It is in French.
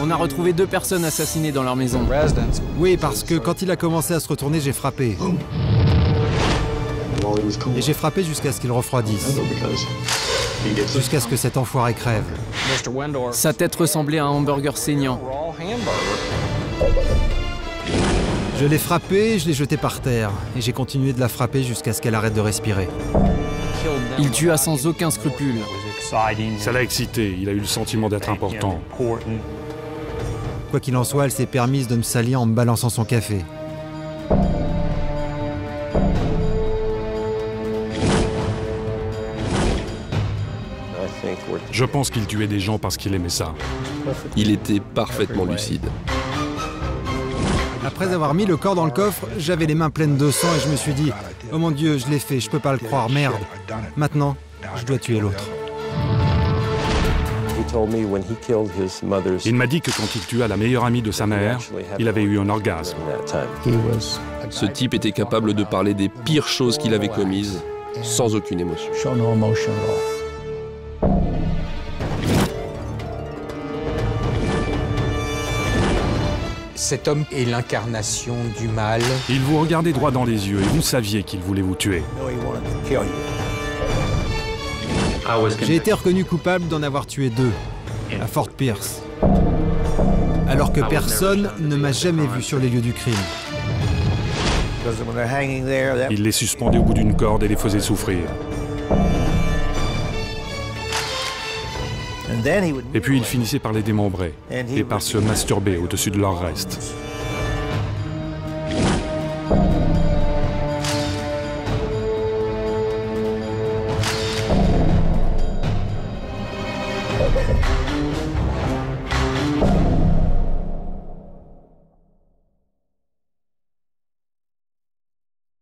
On a retrouvé 2 personnes assassinées dans leur maison. Oui, parce que quand il a commencé à se retourner, j'ai frappé. Et j'ai frappé jusqu'à ce qu'il refroidisse. Jusqu'à ce que cet enfoiré crève. Sa tête ressemblait à un hamburger saignant. Je l'ai frappée, je l'ai jetée par terre. Et j'ai continué de la frapper jusqu'à ce qu'elle arrête de respirer. Il tua sans aucun scrupule. Ça l'a excité, il a eu le sentiment d'être important. Quoi qu'il en soit, elle s'est permise de me salir en me balançant son café. Je pense qu'il tuait des gens parce qu'il aimait ça. Il était parfaitement lucide. Après avoir mis le corps dans le coffre, j'avais les mains pleines de sang et je me suis dit « Oh mon Dieu, je l'ai fait, je peux pas le croire, merde. Maintenant, je dois tuer l'autre. » Il m'a dit que quand il tua la meilleure amie de sa mère, il avait eu un orgasme. Ce type était capable de parler des pires choses qu'il avait commises, sans aucune émotion. Cet homme est l'incarnation du mal. Il vous regardait droit dans les yeux et vous saviez qu'il voulait vous tuer. J'ai été reconnu coupable d'en avoir tué 2, à Fort Pierce. Alors que personne ne m'a jamais vu sur les lieux du crime. Il les suspendait au bout d'une corde et les faisait souffrir. Et puis il finissait par les démembrer et par se masturber au-dessus de leur reste.